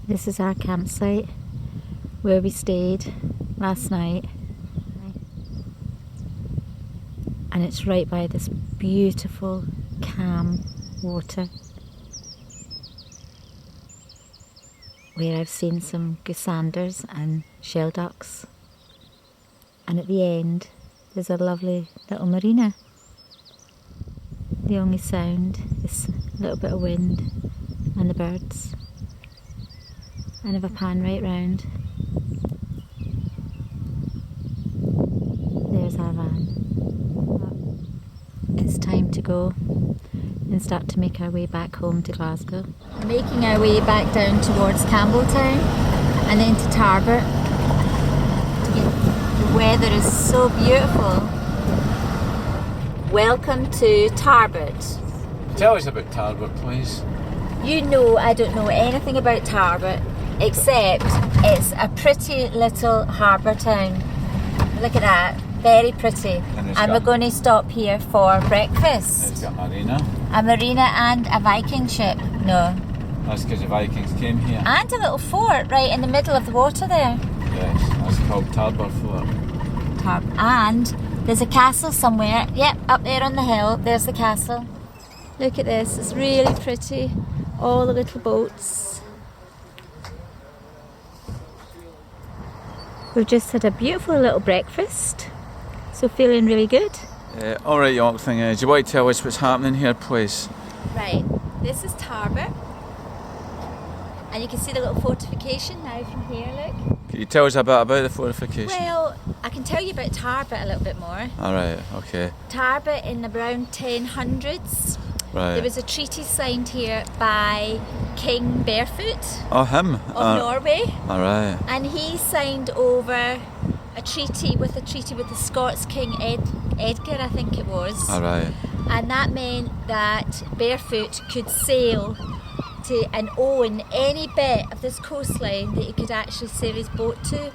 This is our campsite where we stayed last night, and it's right by this beautiful calm water where I've seen some goosanders and shelducks, and at the end there's a lovely little marina. The only sound is a little bit of wind and the birds. And if I pan right round, there's our van. It's time to go and start to make our way back home to Glasgow. We're making our way back down towards Campbelltown and then to Tarbert. The weather is so beautiful. Welcome to Tarbert. Tell us about Tarbert, please. You know I don't know anything about Tarbert, except it's a pretty little harbour town. Look at that, very pretty. And we're going to stop here for breakfast. It's got a marina. A marina and a Viking ship. No. That's because the Vikings came here. And a little fort right in the middle of the water there. Yes, that's called Tarbert Fort. And there's a castle somewhere. Yep, up there on the hill, there's the castle. Look at this, it's really pretty. All the little boats. We've just had a beautiful little breakfast, so feeling really good. Alright, young thing, do you want to tell us what's happening here, please? Right, this is Tarbert, and you can see the little fortification now from here, look. Can you tell us a bit about the fortification? Well, I can tell you about Tarbert a little bit more. Alright, okay. Tarbert in around 1000s. Right. There was a treaty signed here by King Barefoot Oh, him? of Norway. Alright. And he signed over a treaty with the Scots King Edgar, I think it was. Alright. And that meant that Barefoot could sail to and own any bit of this coastline that he could actually sail his boat to.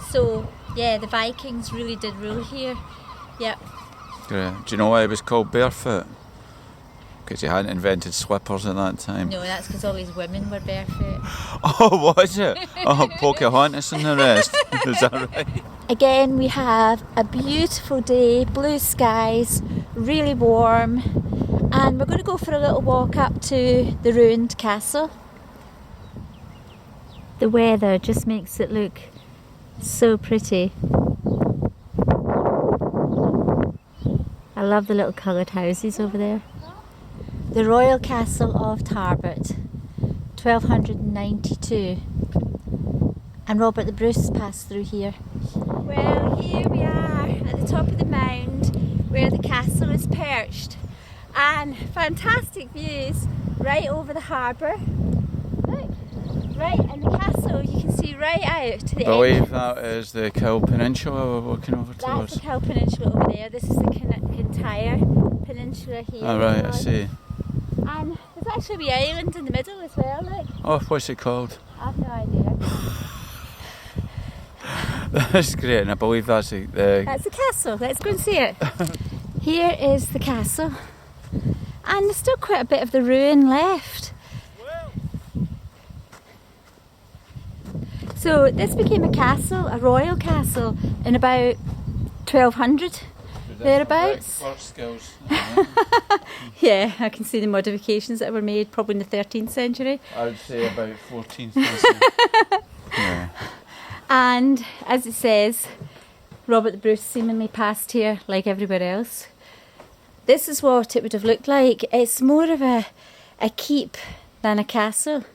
So, yeah, the Vikings really did rule here. Yep. Great. Do you know why it was called Barefoot? Because he hadn't invented slippers at that time. No, that's because all these women were barefoot. Oh, was it? Oh, Pocahontas and the rest. Is that right? Again, we have a beautiful day, blue skies, really warm, and we're going to go for a little walk up to the ruined castle. The weather just makes it look so pretty. I love the little coloured houses over there. The Royal Castle of Tarbert, 1292. And Robert the Bruce passed through here. Well, here we are at the top of the mound where the castle is perched. And fantastic views right over the harbour. Look, right in the castle you can see right out to the I believe entrance. that is the Cowal Peninsula we're walking over towards. That's the Cowal Peninsula over there. This is the entire peninsula here. Oh, right, I see. And there's actually a wee island in the middle as well, like. Oh, what's it called? I've no idea. That's great, and I believe that's the... That's the castle. Let's go and see it. Here is the castle. And there's still quite a bit of the ruin left. So this became a castle, a royal castle, in about 1200. Thereabouts. Skills. Yeah, I can see the modifications that were made probably in the 13th century. I would say about 14th century. Yeah. And as it says, Robert the Bruce seemingly passed here like everywhere else. This is what it would have looked like. It's more of a keep than a castle,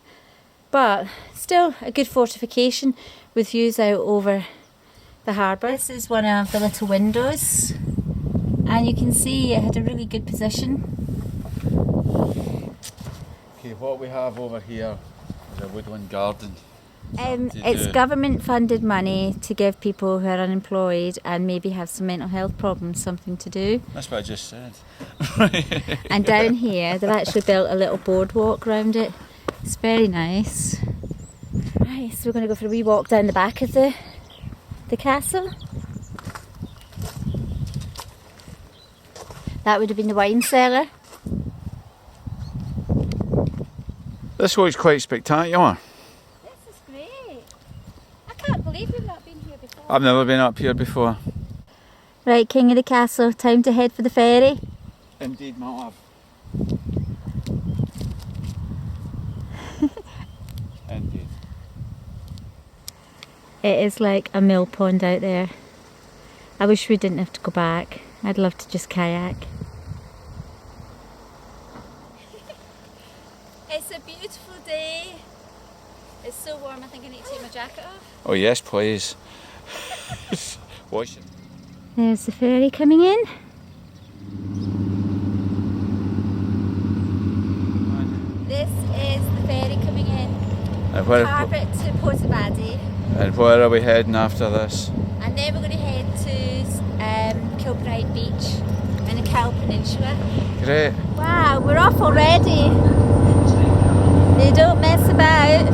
but still a good fortification with views out over the harbour. This is one of the little windows, and you can see it had a really good position. Okay, what we have over here is a woodland garden. It's government funded money to give people who are unemployed and maybe have some mental health problems something to do. That's what I just said. And down here they've actually built a little boardwalk around it. It's very nice. Right, so we're going to go for a wee walk down the back of the castle. That would have been the wine cellar. This looks quite spectacular. This I've never been up here before. Right, King of the Castle, time to head for the ferry. Indeed, my love. Indeed. It is like a mill pond out there. I wish we didn't have to go back. I'd love to just kayak. It's a beautiful day. It's so warm, I think I need to take my jacket off. Oh yes, please. Watch it. There's the ferry coming in. This is the ferry coming in. And where, Tarbert to Portavadie. and where are we heading after this? And then we're going to head to Kilbride Beach in the Cowal Peninsula. Great. Wow, we're off already. They don't mess about.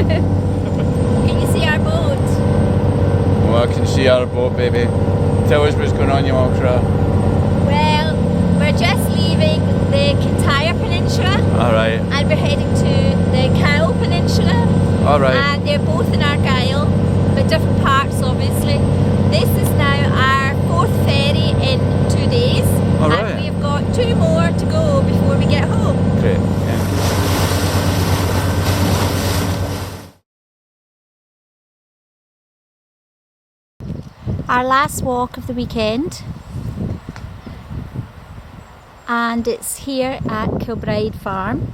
Can you see our boat? Well, I can see our boat, baby. Tell us what's going on, you old crap. Well, we're just leaving the Kintyre Peninsula. Alright. And we're heading to the Cowal Peninsula. Alright. And they're both in Argyll, but different parts obviously. This is now our 4th ferry in 2 days. Alright. And we've got 2 more to go before we get home. Great. Yeah. Our last walk of the weekend. And it's here at Kilbride Farm.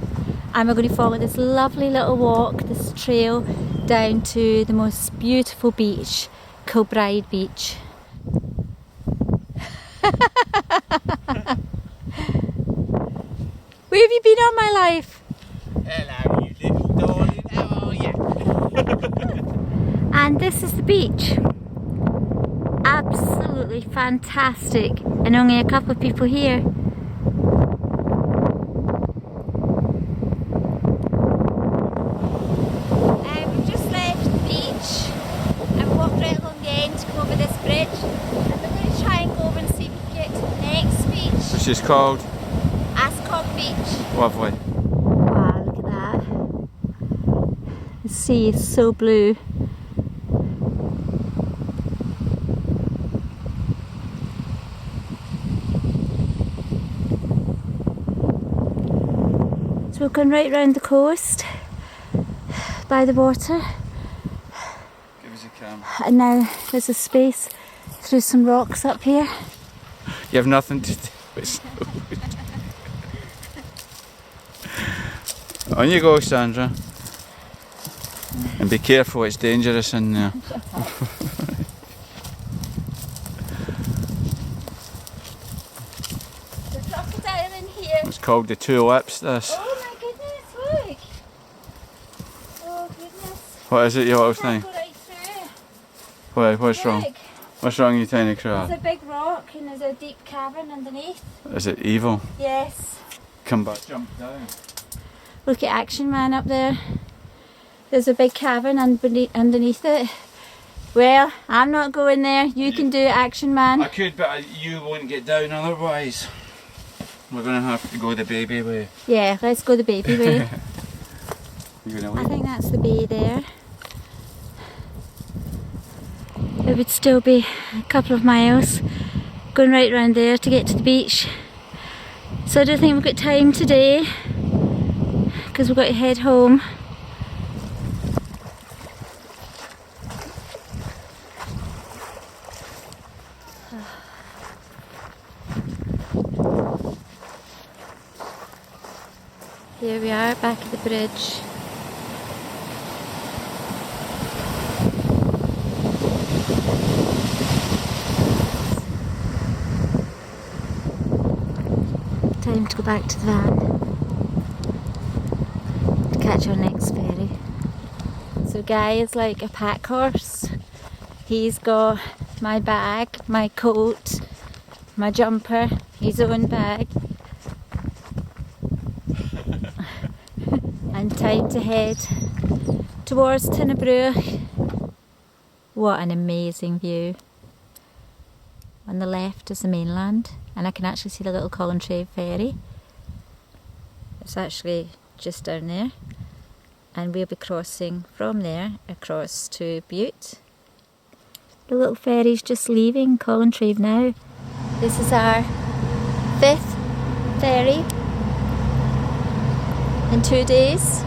And we're going to follow this lovely little walk, this trail down to the most beautiful beach, Kilbride Beach. Where have you been all my life? Hello, you little darling. How are you? And this is the beach. Absolutely fantastic. And only a couple of people here. We've just left the beach and walked right along the end to come over this bridge. And we're going to try and go over and see if we can get to the next beach. Which is called? Ascot Beach. Lovely. Wow, look at that. The sea is so blue. So we're going right round the coast by the water, Give us a cam. and now there's a space through some rocks up here. You have nothing to do. It's so good. On you go, Sandra. And be careful, it's dangerous in there. There's a crocodile in here. It's called the Two Lips, this. Oh my goodness, look! Oh goodness. What is it, you little Can't thing? go right through. What's wrong? Look, What's wrong, you tiny there's crab? a big rock and there's a deep cavern underneath. Is it evil? Yes. Come back. Jump down. Look at Action Man up there. There's a big cavern underneath it. Well, I'm not going there. You can do it, Action Man. I could, but you won't get down otherwise. We're going to have to go the baby way. Yeah, let's go the baby way. You gonna I leave? think that's the bay there. It would still be a couple of miles going right round there to get to the beach. So I don't think we've got time today because we've got to head home. Here we are back at the bridge. Time to go back to the van to catch our next ferry. So Guy is like a pack horse. He's got my bag, my coat, my jumper, his own bag. And time to head towards Tinnabrew. What an amazing view. On the left is the mainland, and I can actually see the little Collintrave ferry. It's actually just down there, and we'll be crossing from there across to Bute. The little ferry's just leaving Collintrave now. This is our 5th ferry in 2 days.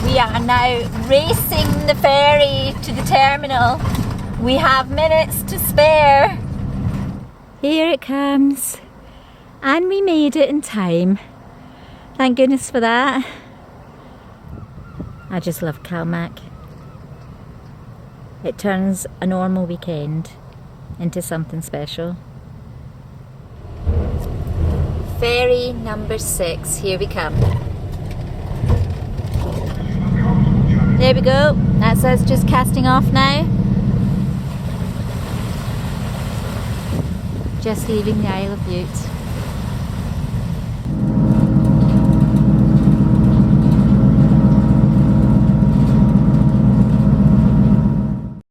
We are now racing the ferry to the terminal. We have minutes to spare. Here it comes. And we made it in time. Thank goodness for that. I just love Calmac. It turns a normal weekend into something special. Ferry number 6, here we come. There we go, that's us just casting off now. Just leaving the Isle of Bute.